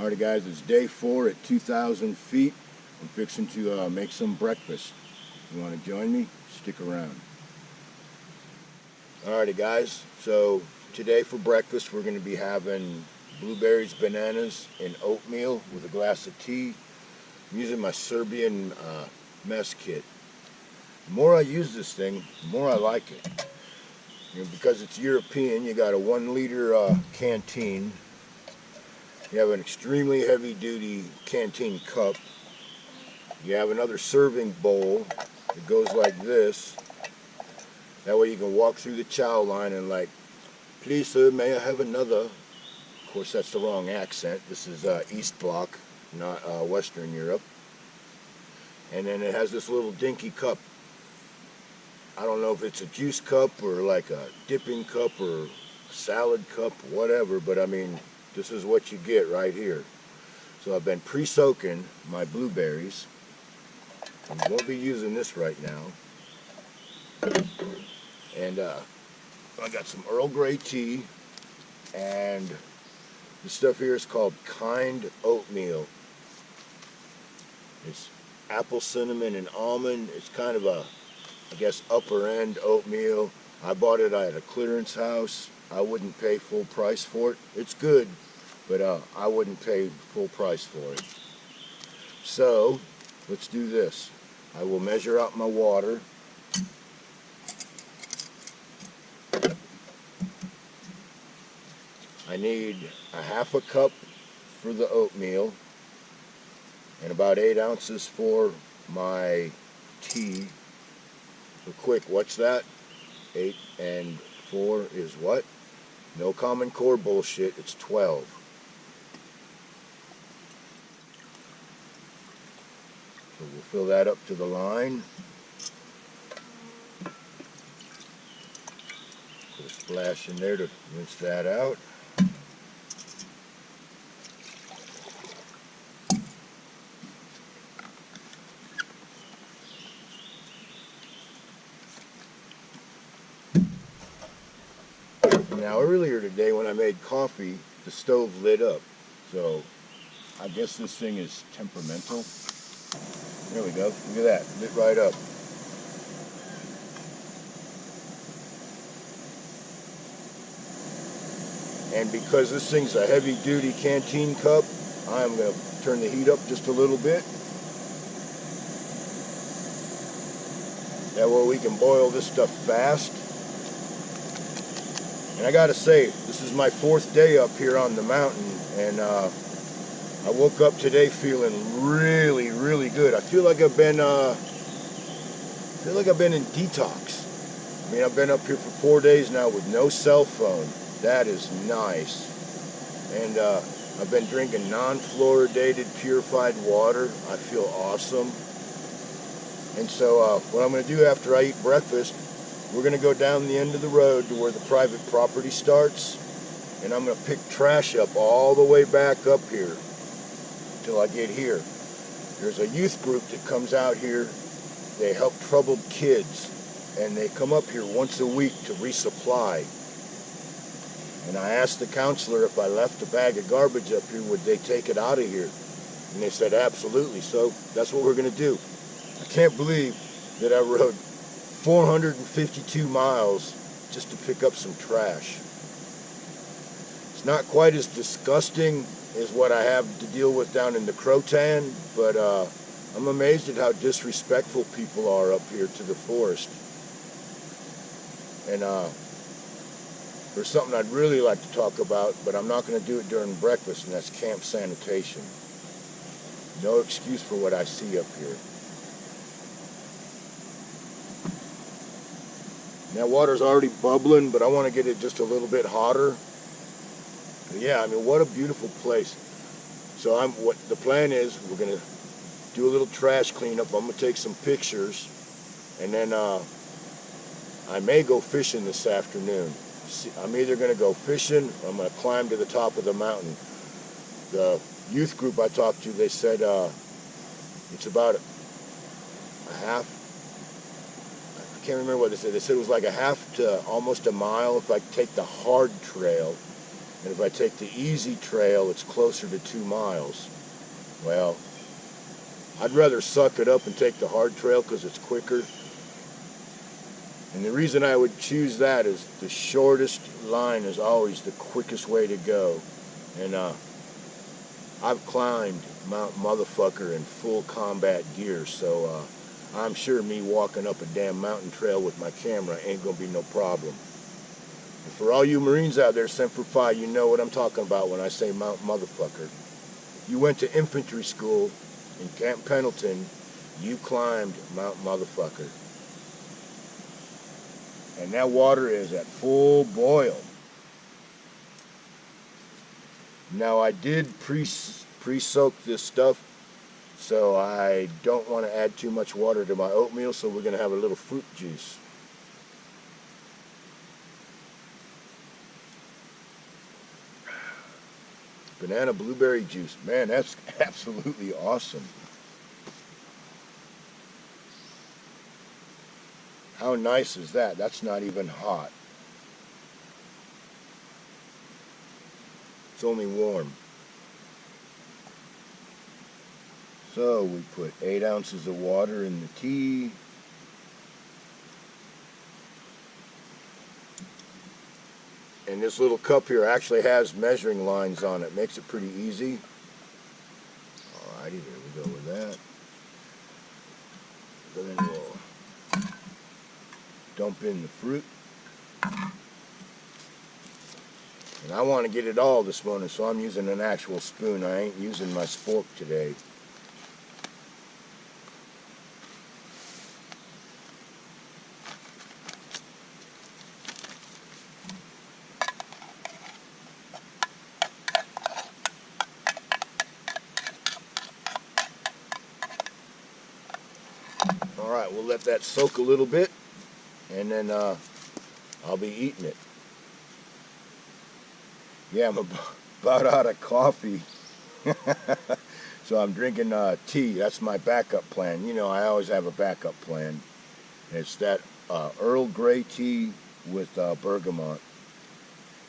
Alrighty guys, it's day 4 at 2,000 feet. I'm fixing to make some breakfast. You want to join me? Stick around. Alrighty guys, so today for breakfast we're going to be having blueberries, bananas, and oatmeal with a glass of tea. I'm using my Serbian mess kit. The more I use this thing, the more I like it. You know, because it's European, you got a 1 liter canteen. You have an extremely heavy duty canteen cup. You have another serving bowl that goes like this. That way you can walk through the chow line and like, please sir, may I have another? Of course that's the wrong accent. This is East Bloc, not Western Europe. And then it has this little dinky cup. I don't know if it's a juice cup or like a dipping cup or a salad cup, whatever, but I mean, this is what you get right here. So I've been pre-soaking my blueberries. I won't be using this right now. And I got some Earl Grey tea, and this stuff here is called Kind Oatmeal. It's apple, cinnamon, and almond. It's kind of a, I guess, upper end oatmeal. I bought it at a clearance house. I wouldn't pay full price for it. It's good, but I wouldn't pay full price for it. So let's do this. I will measure out my water. I need a half a cup for the oatmeal and about 8 ounces for my tea. So quick, what's that? 8 and 4 is what? No Common Core bullshit, it's 12. So we'll fill that up to the line. Put a splash in there to rinse that out. Now earlier today when I made coffee, the stove lit up. So I guess this thing is temperamental. There we go. Look at that. Lit right up. And because this thing's a heavy duty canteen cup, I'm going to turn the heat up just a little bit. That way we can boil this stuff fast. And I gotta say, this is my 4th day up here on the mountain, and I woke up today feeling really, really good. I feel like I've been in detox. I mean, I've been up here for 4 days now with no cell phone. That is nice. And I've been drinking non-fluoridated, purified water. I feel awesome. And so what I'm going to do after I eat breakfast, we're going to go down the end of the road to where the private property starts, and I'm going to pick trash up all the way back up here till I get here. There's a youth group that comes out here. They help troubled kids, and they come up here once a week to resupply. And I asked the counselor if I left a bag of garbage up here, would they take it out of here? And they said absolutely, so that's what we're going to do. I can't believe that I rode 452 miles just to pick up some trash. It's not quite as disgusting as what I have to deal with down in the Croatan, but I'm amazed at how disrespectful people are up here to the forest. And there's something I'd really like to talk about, but I'm not going to do it during breakfast, and that's camp sanitation. No excuse for what I see up here. Now water's already bubbling, but I want to get it just a little bit hotter. But yeah, I mean, what a beautiful place. So what the plan is, we're going to do a little trash cleanup. I'm going to take some pictures, and then I may go fishing this afternoon. I'm either going to go fishing or I'm going to climb to the top of the mountain. The youth group I talked to, they said it's about a half, I can't remember what they said. They said it was like a half to almost a mile if I take the hard trail. And if I take the easy trail, it's closer to 2 miles. Well, I'd rather suck it up and take the hard trail because it's quicker. And the reason I would choose that is the shortest line is always the quickest way to go. And I've climbed Mount Motherfucker in full combat gear, so I'm sure me walking up a damn mountain trail with my camera ain't gonna be no problem. And for all you Marines out there, Semper Fi, you know what I'm talking about when I say Mount Motherfucker. You went to infantry school in Camp Pendleton, you climbed Mount Motherfucker. And that water is at full boil. Now I did pre-soak this stuff, so I don't want to add too much water to my oatmeal, so we're going to have a little fruit juice. Banana blueberry juice. Man, that's absolutely awesome. How nice is that? That's not even hot. It's only warm. So we put 8 ounces of water in the tea. And this little cup here actually has measuring lines on it. Makes it pretty easy. Alrighty, there we go with that. Then we'll dump in the fruit. And I want to get it all this morning, so I'm using an actual spoon. I ain't using my spork today. Alright, we'll let that soak a little bit, and then I'll be eating it. Yeah, I'm about out of coffee. So I'm drinking tea. That's my backup plan. You know, I always have a backup plan. It's that Earl Grey tea with bergamot.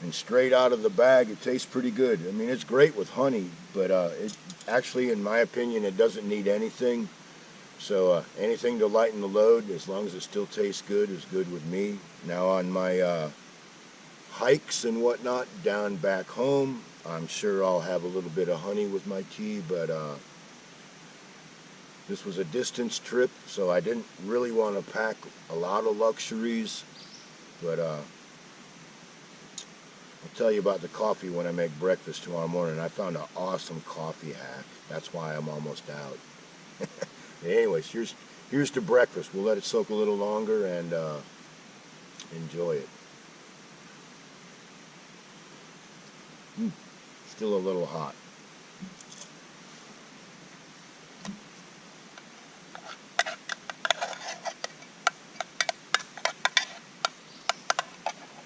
And straight out of the bag, it tastes pretty good. I mean, it's great with honey, but it actually, in my opinion, it doesn't need anything. So anything to lighten the load, as long as it still tastes good, is good with me. Now on my hikes and whatnot down back home, I'm sure I'll have a little bit of honey with my tea, but this was a distance trip, so I didn't really want to pack a lot of luxuries, but I'll tell you about the coffee when I make breakfast tomorrow morning. I found an awesome coffee hack. That's why I'm almost out. Anyways, here's to breakfast. We'll let it soak a little longer and enjoy it. Still a little hot.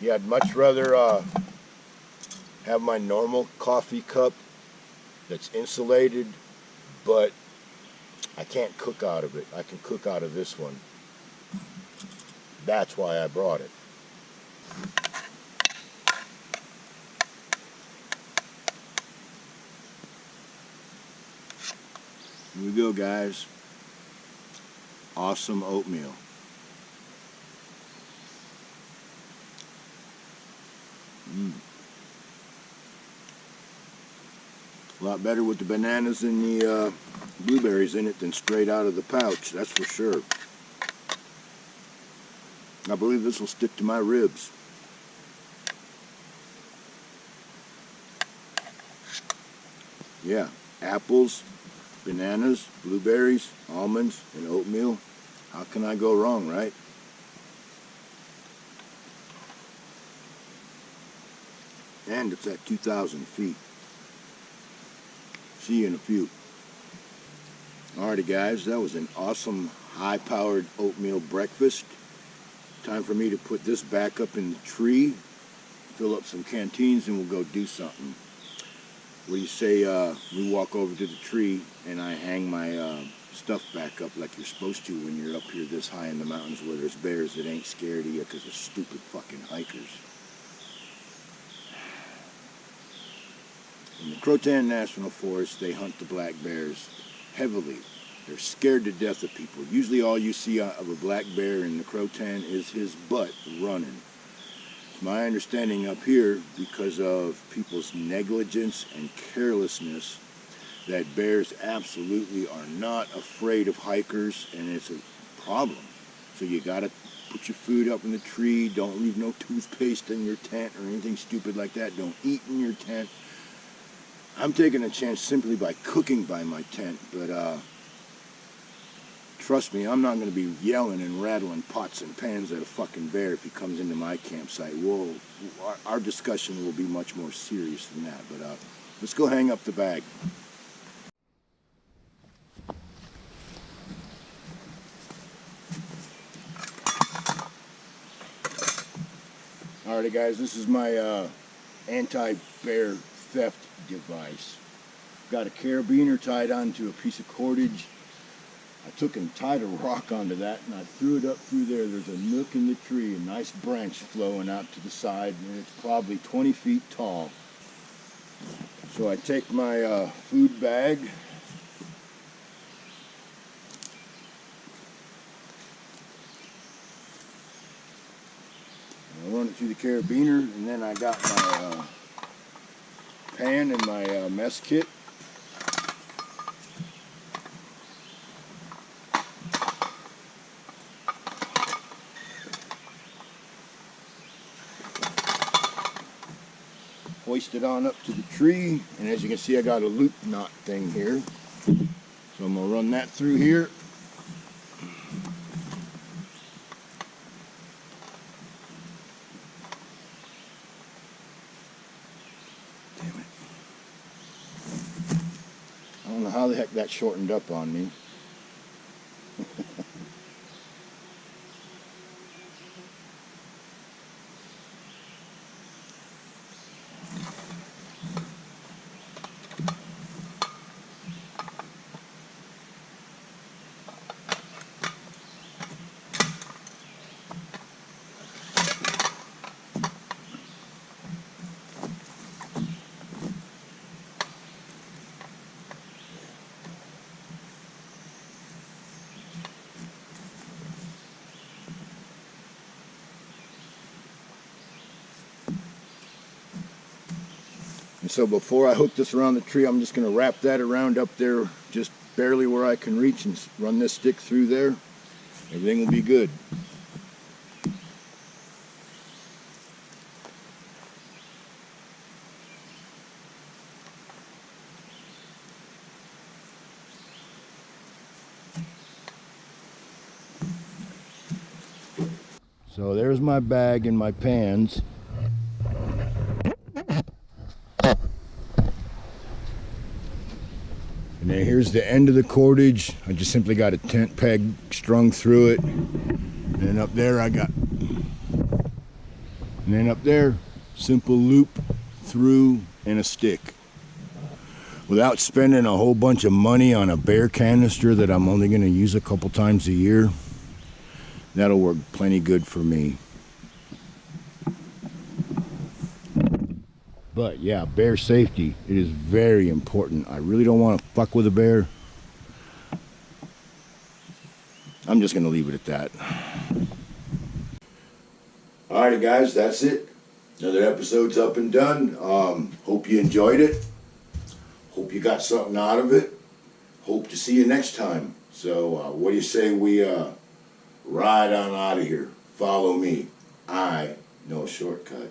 Yeah, I'd much rather have my normal coffee cup that's insulated, but I can't cook out of it. I can cook out of this one. That's why I brought it. Here we go, guys. Awesome oatmeal. A lot better with the bananas and the blueberries in it than straight out of the pouch, that's for sure. I believe this will stick to my ribs. Yeah, apples, bananas, blueberries, almonds, and oatmeal. How can I go wrong, right? And it's at 2,000 feet. See you in a few. Alrighty guys, that was an awesome high-powered oatmeal breakfast. Time for me to put this back up in the tree, fill up some canteens, and we'll go do something. What do you say we walk over to the tree and I hang my stuff back up like you're supposed to when you're up here this high in the mountains where there's bears that ain't scared of you because of stupid fucking hikers. In the Croatan National Forest, they hunt the black bears heavily. They're scared to death of people. Usually all you see of a black bear in the Croatan is his butt running. It's my understanding up here, because of people's negligence and carelessness, that bears absolutely are not afraid of hikers, and it's a problem. So you gotta put your food up in the tree. Don't leave no toothpaste in your tent or anything stupid like that. Don't eat in your tent. I'm taking a chance simply by cooking by my tent, but trust me, I'm not going to be yelling and rattling pots and pans at a fucking bear if he comes into my campsite. Our discussion will be much more serious than that, but let's go hang up the bag. Alrighty guys, this is my anti-bear theft device. Got a carabiner tied onto a piece of cordage. I took and tied a rock onto that, and I threw it up through there. There's a nook in the tree, a nice branch flowing out to the side, and it's probably 20 feet tall. So I take my food bag, I run it through the carabiner, and then I got my pan and my mess kit. Hoist it on up to the tree, and as you can see, I got a loop knot thing here. So I'm going to run that through here. Damn it. I don't know how the heck that shortened up on me. And so before I hook this around the tree, I'm just going to wrap that around up there, just barely where I can reach, and run this stick through there. Everything will be good. So there's my bag and my pans. And then here's the end of the cordage. I just simply got a tent peg strung through it. And then up there simple loop through and a stick. Without spending a whole bunch of money on a bear canister that I'm only going to use a couple times a year, that'll work plenty good for me. But yeah, bear safety, it is very important. I really don't want to fuck with a bear. I'm just going to leave it at that. Alrighty guys, that's it. Another episode's up and done. Hope you enjoyed it. Hope you got something out of it. Hope to see you next time. So what do you say we ride on out of here? Follow me. I know a shortcut.